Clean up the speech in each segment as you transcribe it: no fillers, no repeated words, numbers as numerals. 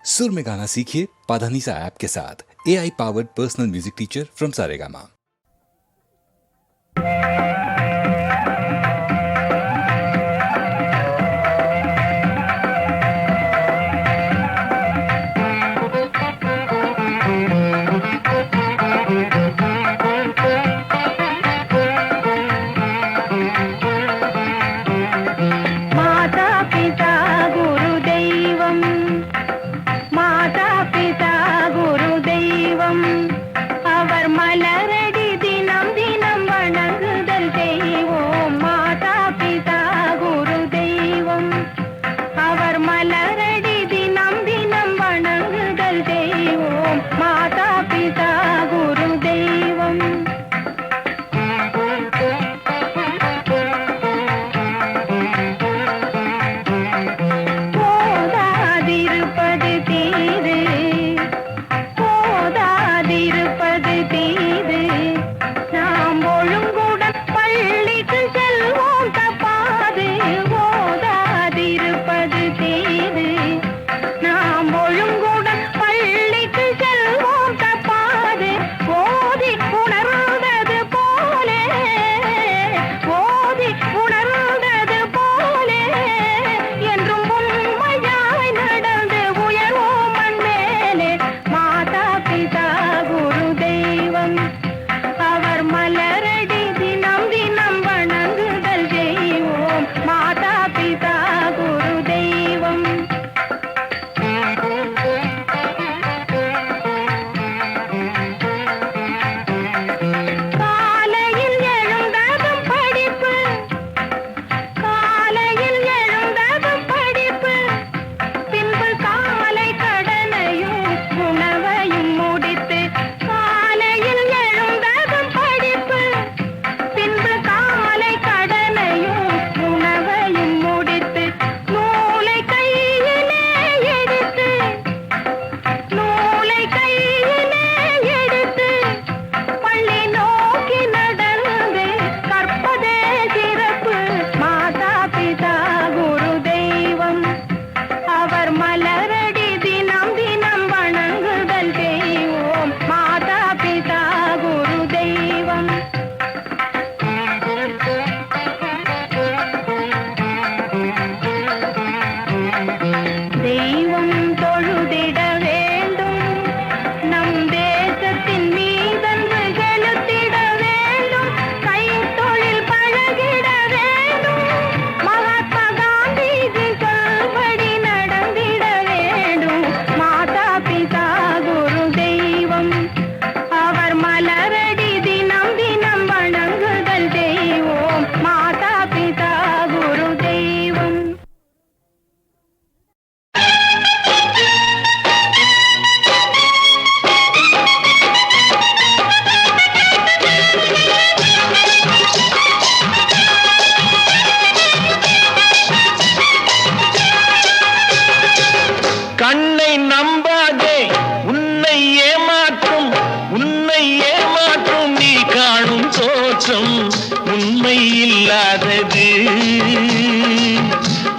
सुर में गाना सीखिए पाधानीसा ऐप के साथ। AI powered personal music teacher from Saregama.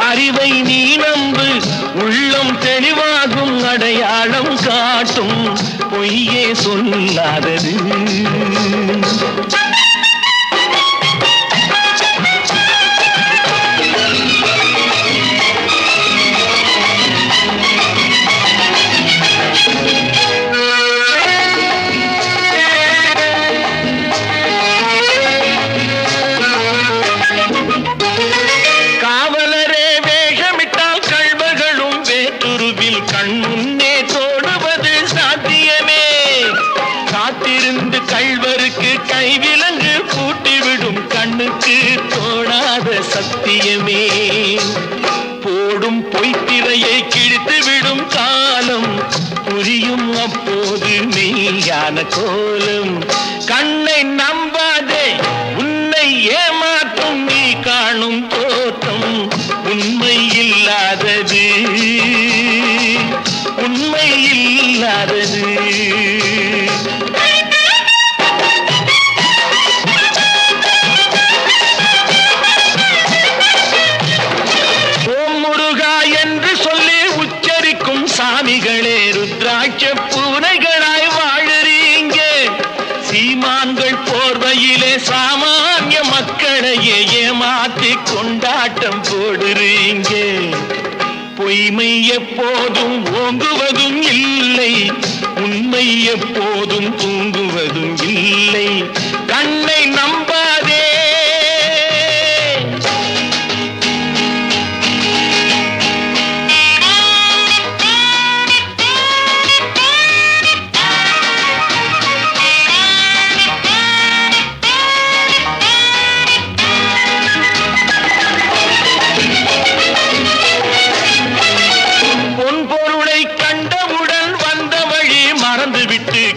அறிவை நீ நம்பு, உள்ளம் தெளிவாகும், அடையாளம் காட்டும், பொய்யே சொல்லாதது. கைவிலங்கு பூட்டிவிடும் கண்ணுக்கு தோணாத சத்தியமே, போடும் பொய்த்திரையை கிழித்துவிடும் காலம், புரியும் அப்போது மெய்யான கோலம். கண்ணை நம்பாதே, உன்னை ஏமாற்றும் நீ காணும் தோற்றம் உண்மை இல்லாதது, உண்மை இல்லாதது. சாமிகளே ருத்ராட்ச பூனைகளாய் வாழறீங்க. சீமான்கள் போர்வையிலே சாமானிய மக்களையே ஏமாற்றி கொண்டாட்டம் போடுறீங்க. பொய்மை எப்போதும் ஓங்குவதும் இல்லை, உண்மை எப்போதும் தூங்குவதும் இல்லை. கண்ணை நம்பாதே.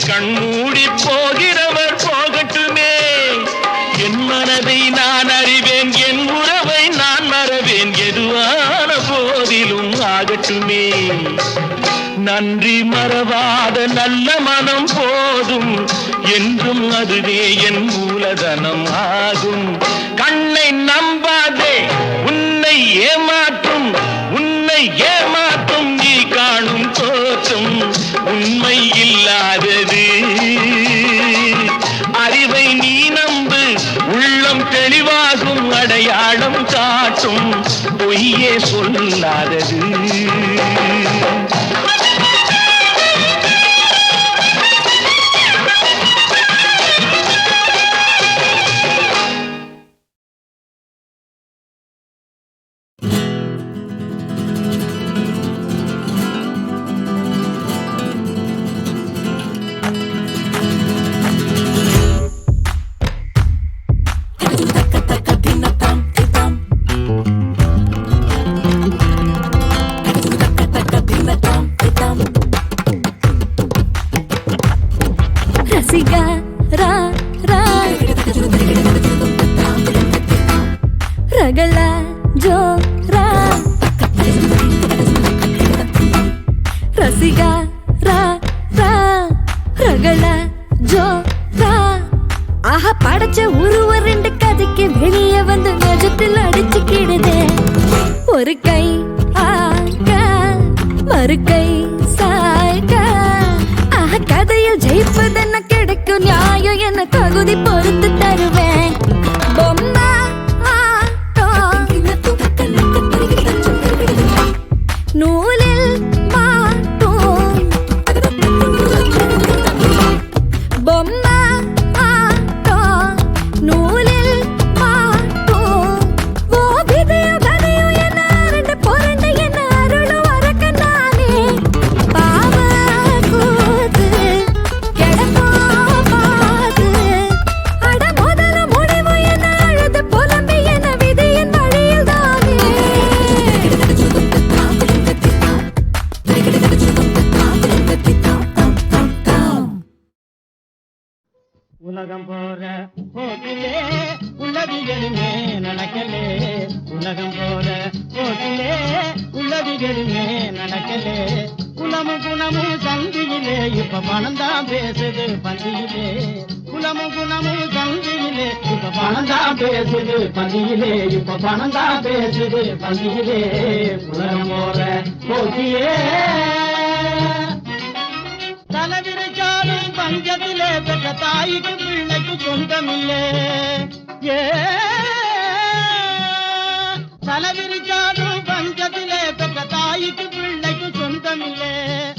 கண்மூடி போகிறவர் போகட்டுமே. என் மனதை நான் அறிவேன், என் உறவை நான் மறவேன், எதுவான போதிலும் ஆகட்டுமே. நன்றி மறவாத நல்ல மனம் போதும், என்றும் அதுவே என் மூலதனம் ஆகும். கண்ணை நம்பாதே, உன்னை ஏமாற்றும், உன்னை ஏமாற்றும் நீ காணும் தோற்றம் உண்மை இல்லாதது. அறிவை நீ நம்பு, உள்ளம் தெளிவாகும், அடையாளம் காட்டும், பொய்யே சொல்லாதது. रगला जो रा रसिगा रा रा रगला जो रा ஆஹா படைச்ச உருவ ரெண்டு கதைக்கு வெளியே வந்து நெஜத்தில் அடிச்சுக்கிடுதே. ஒரு கை ஆக மறு கை சாய்க. ஆஹா கதையில் ஜெயிப்பதென்ன கிடைக்கும் நியாயம் என்ன தகுதி பொறுத்து தருவேன். பொம்மா நூலில் மாட்டும் பொம்மா ஆட்டம், நூலில் மாட்டும். ஓ விதையோ கதையோ என்ன ரெண்டு பொருண்டு என்ன அருளும் வரக்க நானே. பாவ கூத்து கிடப்போ பாது, அட முதல முடிவு என்ன அழுது புலம்பி என்ன விதியின் வழியில் தானே. உலகம் போற போக்கிலே உள்ளதிகளுமே நடக்கலே. உலகம் போற போக்கிலே உள்ளதிகளுமே நடக்கலே. குலமும் குணமும் சந்தியிலே இப்ப பணம் தான் பேசுது பந்தியிலே. குலமும் குணமும் சந்தியிலே இப்ப பணம் தான் பேசுது பந்தியிலே. இப்ப பணம் தான் பேசுது பந்தியிலே. உலகம் போற போக்கிலே தலைவிரிச்சாலும் பஞ்சத்திலே பெற்ற தாய்க்கு பிள்ளைக்கு சொந்தமில்லே. ஏ தலைவிரிச்சாலும் பஞ்சத்திலே பெற்ற தாய்க்கு பிள்ளைக்கு சொந்தமில்லே.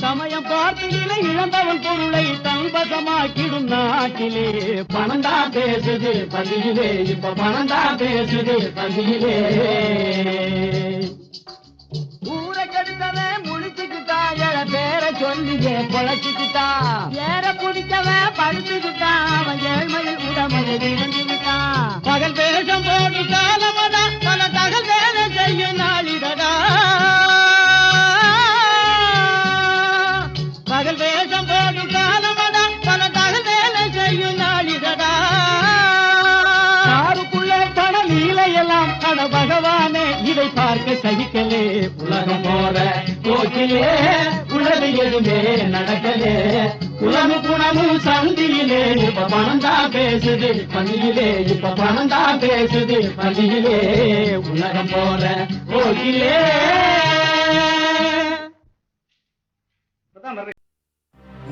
சமயம் பார்த்திலே இழந்தவன் பொருளை தன்பசமாக்கிடும் நாட்டிலே. பணந்தா பேசுது பந்தியிலே. இப்ப பணந்தா பேசுது பந்தியிலே. ஊரை கெடுத்தவன் முழிச்சுக்கிட்டான், எழ பேர சொல்லியே பொழைச்சுக்கிட்டான். ஏற குடிச்சவன் படுத்துக்கிட்டான், அவன் ஏழ்மையில் உடமையை இழந்துவிட்டான். பகல் வேஷம் போட்டு காலமடா, பல தகல் வேலை செய்யும் நாளிடடா. பகல் வேஷம் போட்டு காலமடா, பல தகல் வேலை செய்யும் நாளிடடா. யாருக்குள்ளே பண நீலையெல்லாம் அட பகவானே இதை பார்க்க சகிக்கலே. உலகம் போற போக்கிலே உலகு எதுவுமே நடக்கலே. குலமும் குணமும் சந்தியிலே இப்ப பணம் தான் பேசுது பந்தியிலே. இப்ப பணம் தான் பேசுது பந்தியிலே. உலகம் போற போக்கிலே.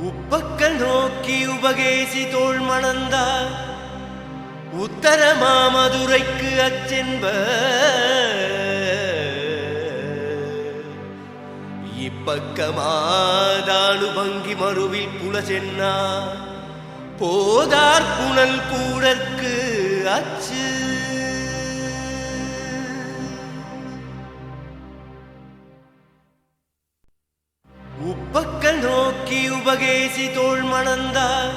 உப்பக்கல் நோக்கி உபகேசி தோள் மணந்தார் உத்தர மாமதுரைக்கு அச்சென்ப இப்பக்கமாதானு பங்கி மறுவில் புல சென்னா போதார் புனல் கூடற்கு அச்சு உப்பக்கல் நோக்கி உபகேசி தோள் மணந்தார்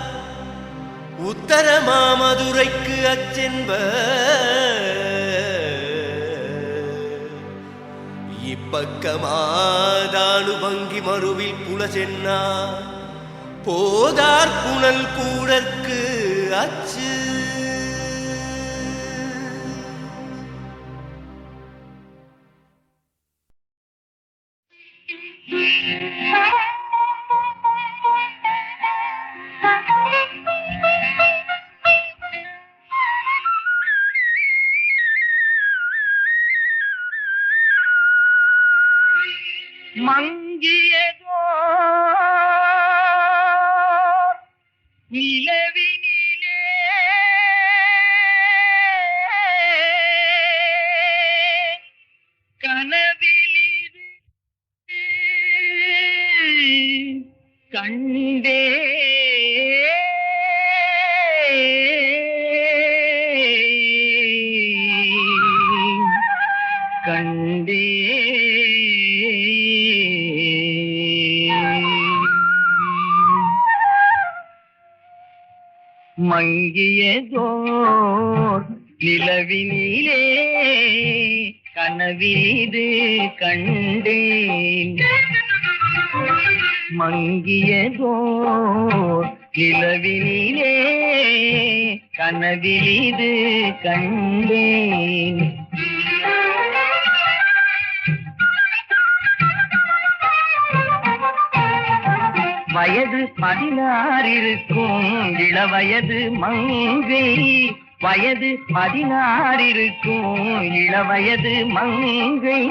உத்தர மாமதுரைக்கு அச்சென்ப இப்பக்கமாதானு பங்கி மறுவில் புல சென்னா போதார் புனல் கூடற்கு அச்சு மங்கியதோ நிலவினிலே கனவிலிது கண்டே கண்டே மங்கியதோர் நிலவினிலே கனவிது கண்டேன் மங்கியதோர் நிலவினிலே கனவிது கண்டேன் வயது 16 இருக்கும் இளவயது மங்கை வயது 16 இருக்கும் இளவயது மங்கை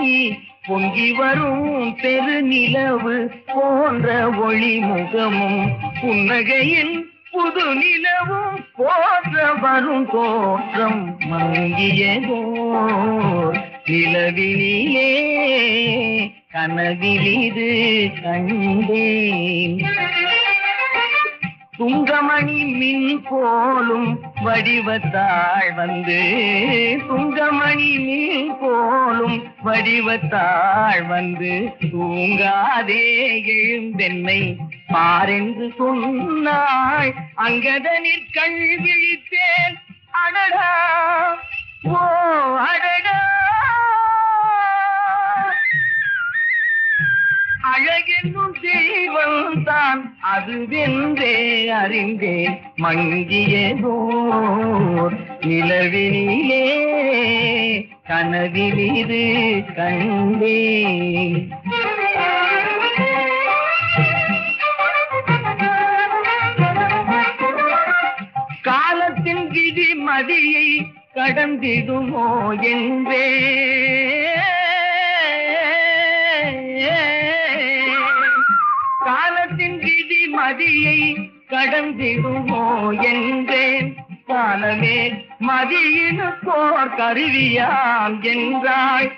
பொங்கி வரும் பெருநிலவு போன்ற ஒளி முகமும் புன்னகையில் புது நிலவும் போன்ற வரும் தோற்றம் மங்கியதோர் நிலவினிலே கனவிலிது கண்டேன் துங்கமணி மின் போலும் வடிவத்தாள் வந்து துங்கமணி மின் போலும் வடிவத்தாள் வந்து தூங்காதே எழுந்தென்னை பாரென்று சொன்னாள் அங்கதனிற் கண் விழித்தேன் அடடா ஓ அடடா அழகென்னும் தெய்வம் தான் அதுவென்றே அறிந்தேன் மங்கியதோர் நிலவினிலே கனவிலிது கண்டேன் காலத்தின் விதி மதியை கடந்திடுமோ என்றே காலத்தின் விதி மதியை கடந்திடுமோ என்றேன் காலமே மதியினுக்கோர் கருவியாம் என்றாய்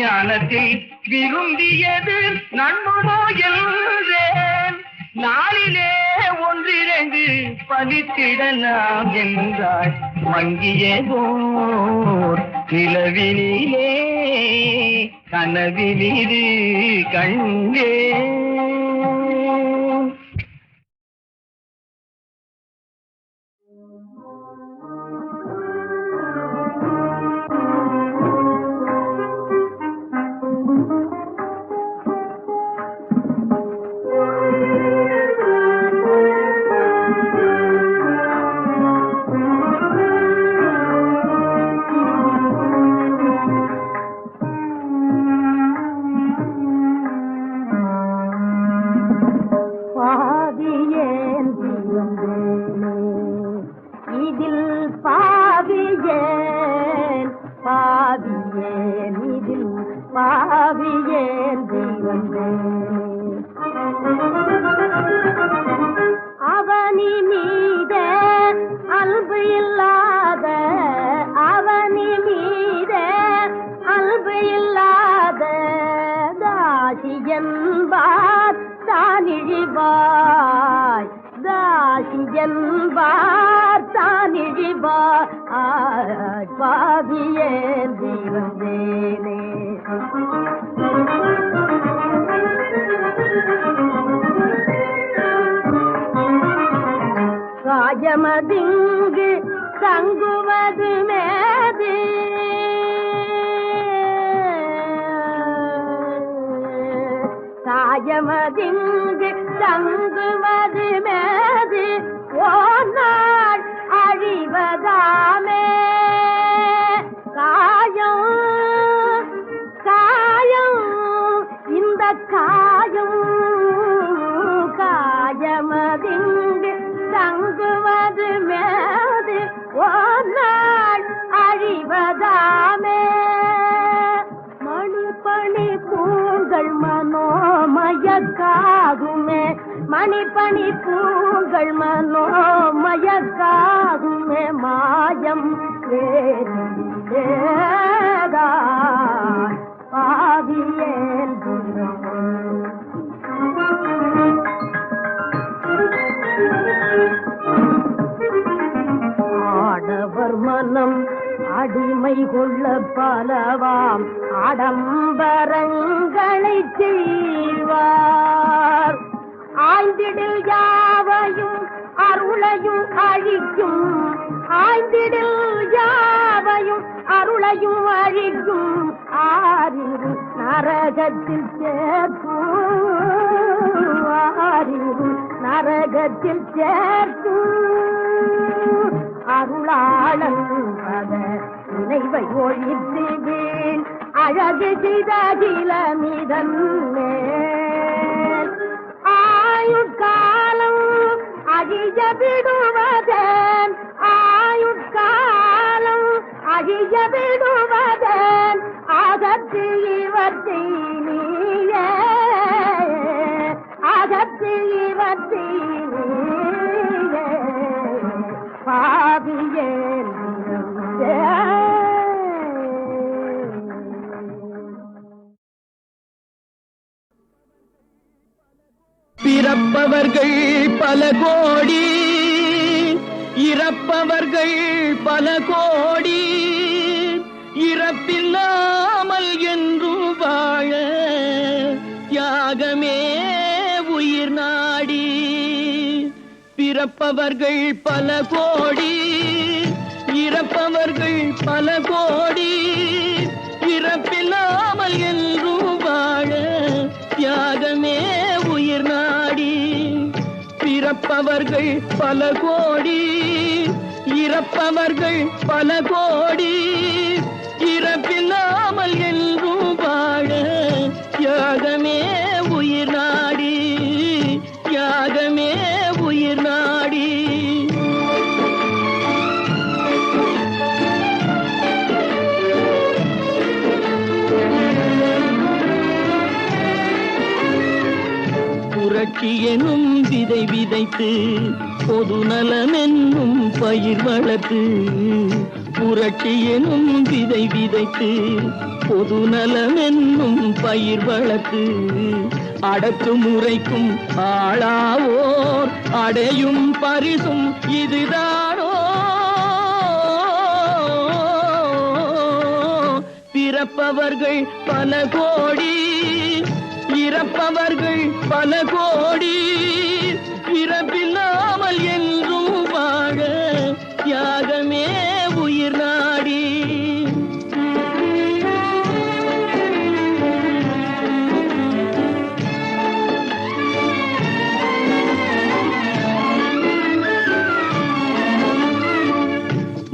ஞானத்தில் விரும்பியது நன்னுமோ என்றேன் நாளிலே 1-2 பலித்திடலாம் என்றாய் மங்கியதோர் நிலவினிலே கனவிலிது கண்டே இழிவாய் தாசி என்பார் தான் இழிவாய் பாவியே தீர்ந்தேனே காயமதிங்கு தங்குவது மேது காயமதிங்கு தங்குவது மேது ஓநாள் அழிவதாமே காயம் காயம் இந்த காயம் காயமதிங்கு தங்குவது மேது ஓநாள் அழிவதாமே மணிப்பணி பூங்கள் மனோமயக்காகுமே மணிப்பணி பூங்கள் மனோமயக்காகுமே மாயம் ஏதா பாவியேன் ஆடவர் மனம் அடிமை கொள்ள பலவாம் ஆடம்பரங்களை செய்வார் ஆய்ந்திடில் யாவையும் அருளையும் அழிக்கும் ஆய்ந்திடில் யாவையும் அருளையும் அழிக்கும் ஆறிரு நரகத்தில் சேர்க்கும் ஆறிரு நரகத்தில் சேர்க்கும் அருளாளன் பத நினைவை ஒழித்து வீண் அழகு சிதகிலமிதன் மேல் ஆயுட்காலம் அழிய விடுவதன் ஆயுட்காலம் அழிய விடுவதன் அகத்து இவற்றை நீயே அகத்து இவற்றை நீயே பாவியே பிறப்பவர்கள் பல கோடி இறப்பவர்கள் பல கோடி இறப்பில்லாமல் என்றும் வாழ தியாகமே உயிர் நாடி பிறப்பவர்கள் பல கோடி இறப்பவர்கள் பல கோடி இறப்பில்லாமல் என்றும் வாழ தியாகமே உயிர் நாடி பிறப்பவர்கள் பல கோடி இறப்பவர்கள் பல கோடி இறப்பில்லாமல் என்றும் வாழ தியாகமே உயிர் நாடி தியாகமே உயிர் நாடி புரட்சி எனும் விதை விதைத்து பொது நலம் என்னும் பயிர் வளர்த்து புரட்சி எனும் விதை விதைத்து பொது நலம் என்னும் பயிர் வளர்த்து அடக்குமுறைக்கும் ஆளாவோர் அடையும் பரிசும் இதுதானோ பிறப்பவர்கள் பல கோடி இறப்பவர்கள் பல கோடி இறப்பில்லாமல் என்றும் வாழ தியாகமே உயிர் நாடி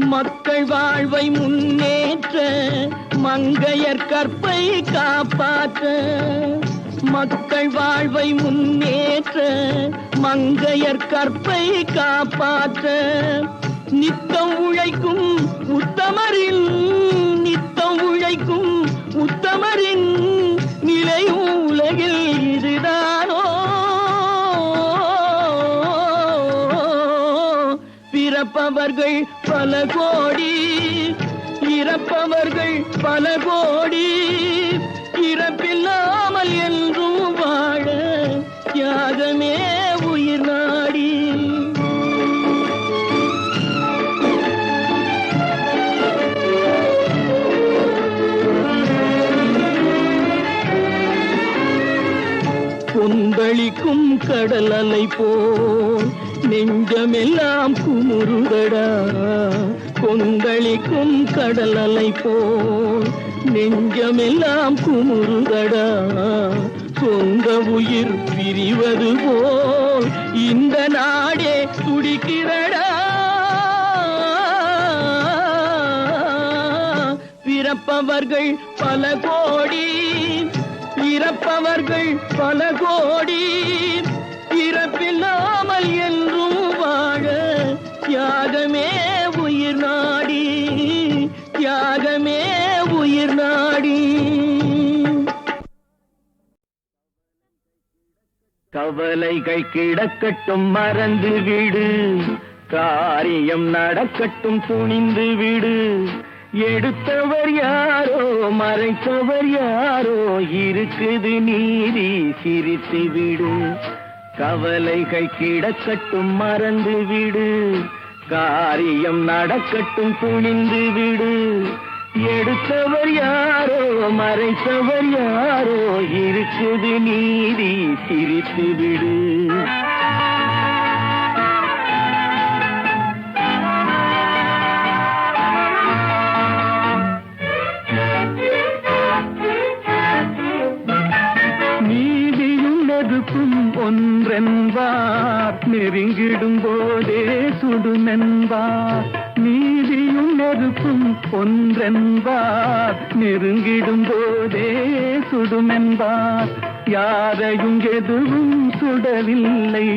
மக்கள் வாழ்வை முன்னேற்ற மங்கையர் கற்பை காப்பாற்ற மக்கள் வாழ்வை முன்னேற்ற மங்கையர் கற்பை காப்பாற்ற நித்தம் உழைக்கும் உத்தமரின் நித்தம் உழைக்கும் உத்தமரின் நிலை உலகில் இதுதானோ பிறப்பவர்கள் பல கோடி இறப்பவர்கள் பல கோடி இறப்பில்லாமல் என்றும் வாழ தியாக தியாகமே உயிர் நாடி. கொந்தளிக்கும் கடல் அலை போல் நெஞ்சமெல்லாம் குமுறுதடா. கொந்தளிக்கும் கடல் அலை போல் நெஞ்சமெல்லாம் குமுறுதடா. சொந்த உயிர் பிரிவது போல் இந்த நாடே துடிக்கிறடா. பிறப்பவர்கள் பல கோடி, இறப்பவர்கள் பல கோடி, இறப்பில்லாமல் என்றும் வாழ தியாகமே உயிர் நாடி, தியாகமே உயிர் நாடி. கவலைகள் கிடக்கட்டும் மறந்து விடு, காரியம் நடக்கட்டும் துணிந்து விடு. எடுத்தவர் யாரோ மறைத்தவர் யாரோ, இருக்குது நீதி சிரித்து விடு. கவலைகள் கிடக்கட்டும் மறந்து விடு, காரியம் நடக்கட்டும் துணிந்து விடு. எடுத்தவர் யாரோ மறைத்தவர் யாரோ, இருக்குது நீதி சிரித்து விடு. ஒன்றென்பார் நெருங்கிடும் போதே சுடுமென்பார். நீதியும் நெருப்பும் ஒன்றென்பார் நெருங்கிடும் போதே சுடுமென்பார். யாரையும் எதுவும் சுடவில்லை,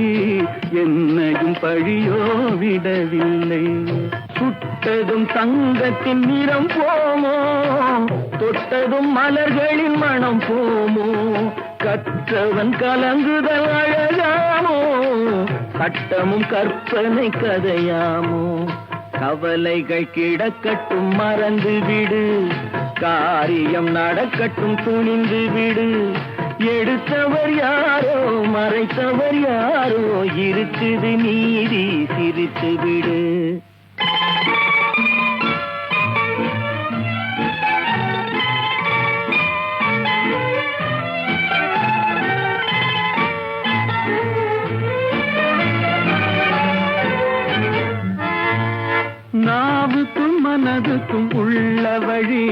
என்னையும் பழியோ விடவில்லை. சுட்டதும் தங்கத்தின் நிறம் போமோ, தொட்டதும் மலர்களின் மனம் போமோ. கற்றவன் கலங்குதல் அழகாமோ, சட்டமும் கற்பனை கதையாமோ. கவலைகள் கிடக்கட்டும் மறந்து விடு, காரியம் நடக்கட்டும் துணிந்து விடு. எடுத்தவர் யாரோ மறைத்தவர் யாரோ, இருக்குது நீதி சிரித்து விடு. நாவுக்கும் மனதுக்கும் உள்ள வழி,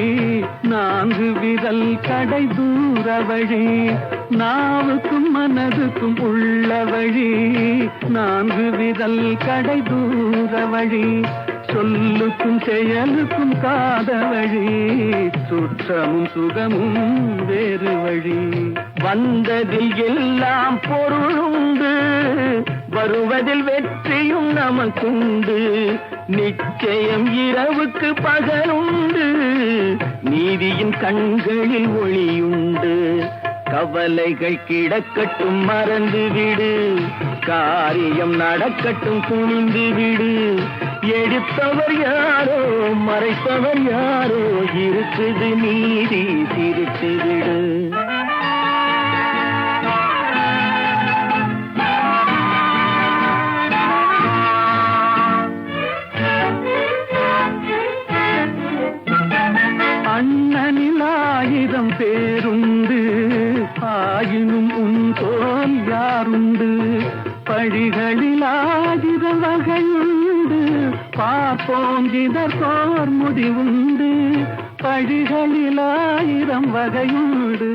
நான்கு விரல் கடை தூர வழி. நாவுக்கும் மனதுக்கும் உள்ள வழி, நான்கு விரல் கடை தூர வழி. சொல்லுக்கும் செயலுக்கும் காத வழி, சுற்றமும் சுகமும் வேறு வழி. வந்ததில் எல்லாம் பொருளுண்டு, வருவதில் வெற்றியும் நமக்குண்டு. நிச்சயம் இரவுக்கு பகலுண்டு, நீதியின் கண்களில் ஒளியுண்டு. கவலைகள் கிடக்கட்டும் மறந்து விடு, காரியம் நடக்கட்டும் துணிந்து விடு. எடுத்தவர் யாரோ மறைத்தவர் யாரோ, இருக்குது நீதி சிரித்து விடு. அண்ணனில் 1000 பேருண்டு, ஆயினும் உன் தோல் யாருண்டு. பழிகளில் 1000 வகையுண்டு, பார்ப்போம் இதற்கோர் முடிவுண்டு. பழிகளில் 1000 வகையுண்டு,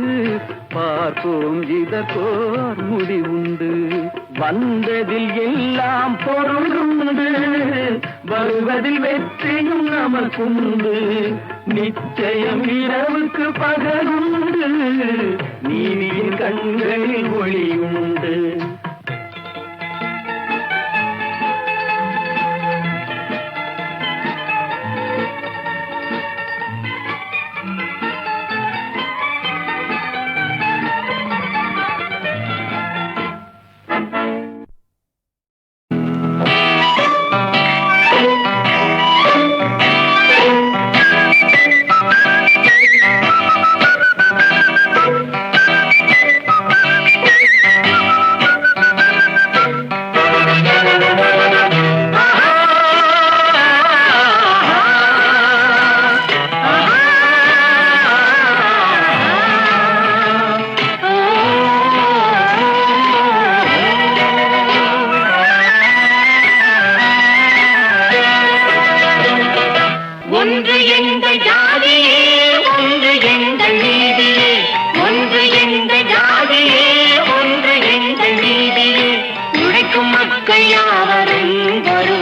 பார்ப்போம் இதற்கோர் முடிவுண்டு. வந்ததில் எல்லாம் பொருளுண்டு, வருவதில் வெற்றியும் நமக்குண்டு. நிச்சயம் இரவுக்கு பகலுண்டு, நீதியின் கண்களில் ஒளியுண்டு.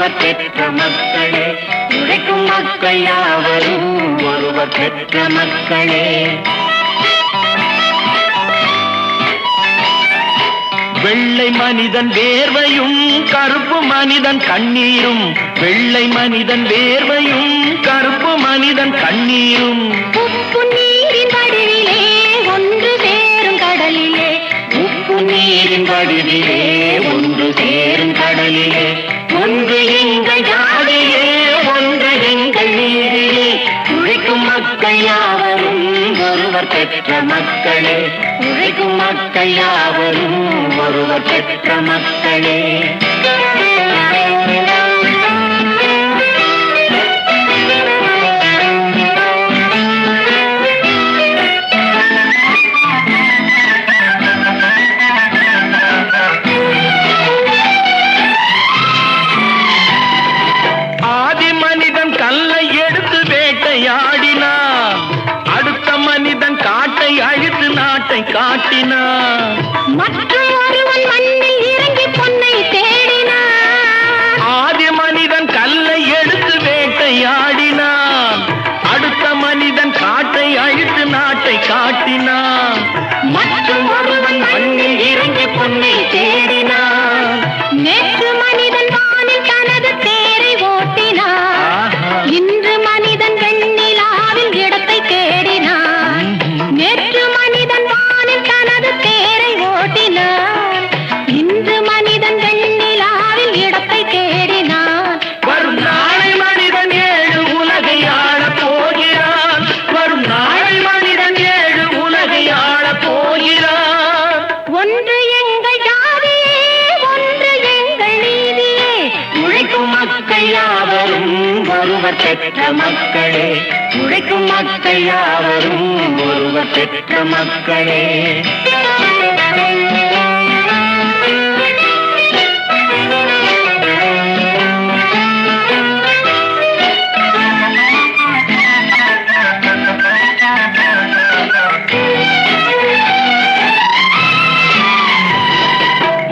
ஒருவர் பெற்ற மக்களே, உழைக்கும் மக்கள் யாவரும் ஒருவர் பெற்ற மக்களே. வெள்ளை மனிதன் வேர்வையும் கருப்பு மனிதன் கண்ணீரும், வெள்ளை மனிதன் வேர்வையும் கருப்பு மனிதன் கண்ணீரும். உப்பு நீரின் வடிவிலே ஒன்று சேரும் கடலிலே, உப்பு நீரின் வடிவிலே ஒன்று சேரும் கடலிலே, ஒன்று எங்கள் ஜாதியே ஒன்று எங்கள் நீதியே, உழைக்கும் மக்கள் யாவரும் ஒருவர் பெற்ற மக்களே, உழைக்கும் மக்கள் யாவரும் ஒருவர் பெற்ற மக்களே. ஆதி மனிதன் கல்லை எடுத்து வேட்டையாடினான், அடுத்த மனிதன் காட்டை அழித்து நாட்டை காட்டினான். மற்றும் ஒருவன் மண்ணில் இறங்கி பொன்னை தேடினான். ஆதி மனிதன் கல்லை எடுத்து வேட்டையாடினான், அடுத்த மனிதன் காட்டை அழித்து நாட்டை காட்டினான். மற்றும் ஒருவன் மண்ணில் இறங்கி பொன்னை தேடினான். நேற்று மனிதன் வானில் தனது தேரை ஓட்டினான், இன்று மனிதன் வெண்ணிலாவில் இடத்தை தேடினான். நேற்று மனிதன் வானில் தனது தேரை ஓட்டினான், இன்று மனிதன் வெண்ணிலாவில் இடத்தை தேடினான். வரும் நாளை மனிதன் ஏழு உலகை ஆளப் போகிறான், வரும் நாளை மனிதன் ஏழு உலகை ஆளப் போகிறான். ஒன்று எங்கள் ஜாதியே ஒன்று எங்கள் நீதியே, உழைக்கும் மக்கள் யாவரும் ஒருவர் பெற்ற மக்களே, உழைக்கும் மக்கள் யாவரும் ஒருவர் பெற்ற மக்களே.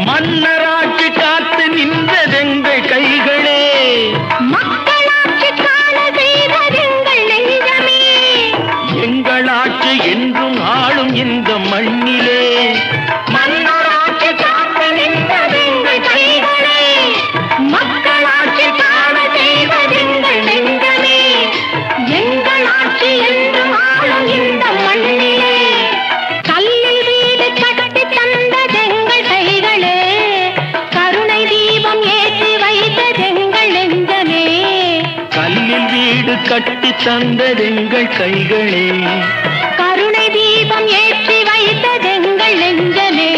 மன்னராட்சி காத்து நின்றதெங்கள் கைகளே, மக்களாட்சி காண செய்ததெங்கள் நெஞ்சமே. எங்கள் ஆட்சி என்றும் ஆளும் இந்த மண்ணிலே. மன்னராட்சி காத்து நின்றதெங்கள் கைகளே, மக்களாட்சி காண செய்வதெங்கள் நெஞ்சமே. எங்கள் ஆட்சி என்றும் ஆளும் இந்த மண்ணிலே. கல்லில் வீடு கட்டி தந்ததெங்கள் கைகளே, கருணை தீபம் ஏற்றி வைத்ததெங்கள் நெஞ்சமே. கல்லில் வீடு கட்டி தந்ததெங்கள் கைகளே, கருணை தீபம் ஏற்றி வைத்ததெங்கள் நெஞ்சமே.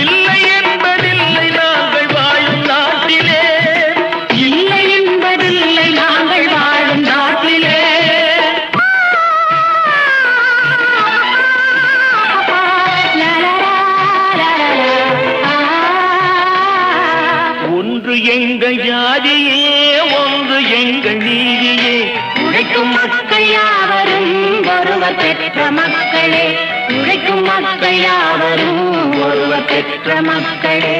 இல்லை என்பதில்லை நாங்கள் வாழும் நாட்டிலே, இல்லை என்பதில்லை நாங்கள் வாழும் நாட்டிலே. ஒன்று எங்கள் ஜாதியே ஒன்று எங்கள் நீதியே, உழைக்கும் மக்கள் யாவரும் ஒருவர் பெற்ற மக்களே, உழைக்கும் மக்கள் யாவரும் ஒருவர் பெற்ற மக்களே.